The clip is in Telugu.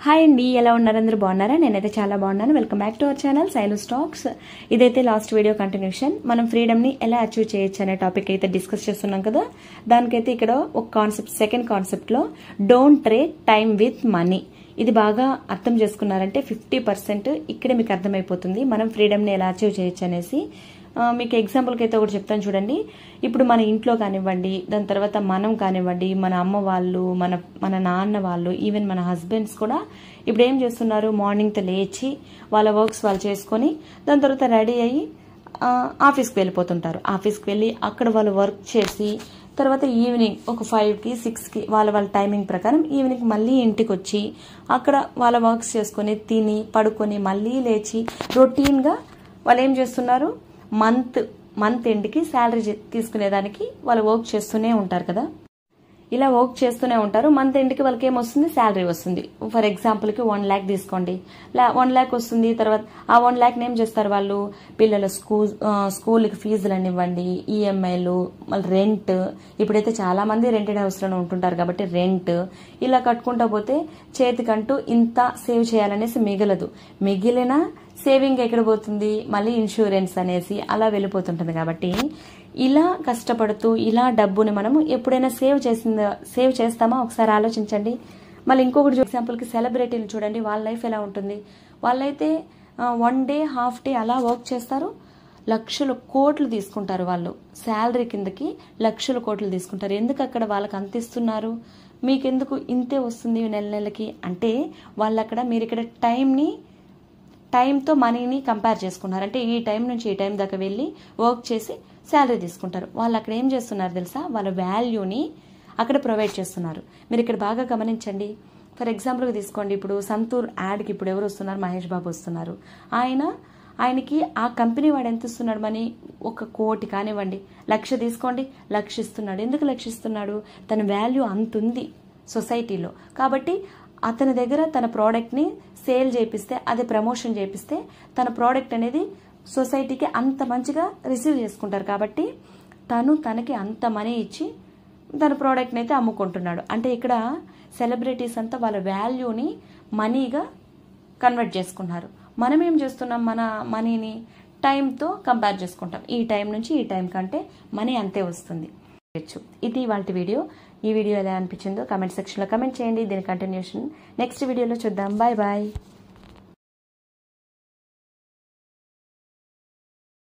హాయ్ అండి, ఎలా ఉన్నారు? అందరూ బాగున్నారా? నేనైతే చాలా బాగున్నాను. Welcome back to our channel Shailu stocks. ఇదైతే లాస్ట్ వీడియో కంటిన్యూషన్. మనం ఫ్రీడమ్ ని ఎలా అచీవ్ చేయొచ్చు అనే టాపిక్ అయితే డిస్కస్ చేస్తున్నాం కదా. దానికైతే ఇక్కడ ఒక కాన్సెప్ట్, సెకండ్ కాన్సెప్ట్ లో don't trade time with money. ఇది బాగా అర్థం చేసుకున్నారంటే 50% ఇక్కడే మీకు అర్థమైపోతుంది మనం ఫ్రీడమ్ ని ఎలా అచీవ్ చేయొచ్చు అనేసి. మీకు ఎగ్జాంపుల్కి అయితే ఒకటి చెప్తాను చూడండి. ఇప్పుడు మన ఇంట్లో కానివ్వండి, దాని తర్వాత మనం కానివ్వండి, మన అమ్మ వాళ్ళు, మన నాన్న వాళ్ళు, ఈవెన్ మన హస్బెండ్స్ కూడా ఇప్పుడు ఏం చేస్తున్నారు, మార్నింగ్తో లేచి వాళ్ళ వర్క్స్ వాళ్ళు చేసుకొని దాని తర్వాత రెడీ అయ్యి ఆఫీస్కి వెళ్ళిపోతుంటారు. ఆఫీస్కి వెళ్ళి అక్కడ వాళ్ళు వర్క్ చేసి తర్వాత ఈవినింగ్ ఒక 5కి 6కి వాళ్ళ టైమింగ్ ప్రకారం ఈవినింగ్ మళ్ళీ ఇంటికి వచ్చి అక్కడ వాళ్ళ వర్క్స్ చేసుకొని తిని పడుకొని మళ్ళీ లేచి రొటీన్గా వాళ్ళు ఏం చేస్తున్నారు, మంత్ ఎండ్కి శాలరీ తీసుకునేదానికి వాళ్ళు వర్క్ చేస్తూనే ఉంటారు కదా. ఇలా వర్క్ చేస్తూనే ఉంటారు. మంత్ ఎండ్కి వాళ్ళకి ఏమొస్తుంది, శాలరీ వస్తుంది. ఫర్ ఎగ్జాంపుల్కి 1 lakh తీసుకోండి. 1 lakh వస్తుంది. తర్వాత ఆ 1 lakhని ఏం చేస్తారు వాళ్ళు, పిల్లల స్కూల్కి ఫీజులు అనివ్వండి, ఈఎంఐలు, మళ్ళీ రెంట్. ఇప్పుడైతే చాలా మంది రెంటెడ్ హౌస్లోనే ఉంటుంటారు కాబట్టి రెంట్ ఇలా కట్టుకుంటా పోతే చేతికంటూ ఇంత సేవ్ చేయాలనేసి మిగలదు. మిగిలిన సేవింగ్ ఎక్కడ పోతుంది, మళ్ళీ ఇన్సూరెన్స్ అనేసి అలా వెళ్ళిపోతుంటుంది. కాబట్టి ఇలా కష్టపడుతూ ఇలా డబ్బుని మనము ఎప్పుడైనా సేవ్ చేస్తామా ఒకసారి ఆలోచించండి. మళ్ళీ ఇంకొకటి ఎగ్జాంపుల్కి సెలబ్రిటీలు చూడండి, వాళ్ళ లైఫ్ ఎలా ఉంటుంది. వాళ్ళైతే 1 day, half day అలా వర్క్ చేస్తారు, లక్షలు కోట్లు తీసుకుంటారు. వాళ్ళు శాలరీ కిందకి లక్షల కోట్లు తీసుకుంటారు. ఎందుకు అక్కడ వాళ్ళకి అంత ఇస్తున్నారు, మీకెందుకు ఇంతే వస్తుంది నెలకి అంటే వాళ్ళు అక్కడ, మీరు ఇక్కడ టైంతో మనీని కంపేర్ చేసుకున్నారు. అంటే ఈ టైం నుంచి ఈ టైం దాకా వెళ్ళి వర్క్ చేసి శాలరీ తీసుకుంటారు. వాళ్ళు అక్కడ ఏం చేస్తున్నారు తెలుసా, వాళ్ళ వాల్యూని అక్కడ ప్రొవైడ్ చేస్తున్నారు. మీరు ఇక్కడ బాగా గమనించండి. ఫర్ ఎగ్జాంపుల్గా తీసుకోండి, ఇప్పుడు సంతూర్ యాడ్కి ఇప్పుడు ఎవరు వస్తున్నారు, మహేష్ బాబు వస్తున్నారు. ఆయనకి ఆ కంపెనీ వాడు ఎంత ఇస్తున్నాడు మనీ, 1 కోటి కానివ్వండి, 1,00,000 తీసుకోండి, 1,00,000 ఇస్తున్నాడు. ఎందుకు 1,00,000 ఇస్తున్నాడు, తన వాల్యూ అంత ఉంది సొసైటీలో. కాబట్టి అతని దగ్గర తన ప్రోడక్ట్ని సేల్ చేపిస్తే, అదే ప్రమోషన్ చేపిస్తే తన ప్రోడక్ట్ అనేది సొసైటీకి అంత మంచిగా రిసీవ్ చేసుకుంటారు. కాబట్టి తనకి అంత మనీ ఇచ్చి తన ప్రోడక్ట్ని అయితే అమ్ముకుంటున్నాడు. అంటే ఇక్కడ సెలబ్రిటీస్ అంతా వాళ్ళ వాల్యూని మనీగా కన్వర్ట్ చేసుకున్నారు. మనం ఏం చేస్తున్నాం, మన మనీని టైంతో కంపేర్ చేసుకుంటాం. ఈ టైం నుంచి ఈ టైం కంటే మనీ అంతే వస్తుంది. ఇది ఇవాల్టి వీడియో. ఈ వీడియో ఎలా అనిపించిందో కామెంట్ సెక్షన్లో కామెంట్ చేయండి. దీని కంటిన్యూషన్ నెక్స్ట్ వీడియోలో చూద్దాం. Bye bye.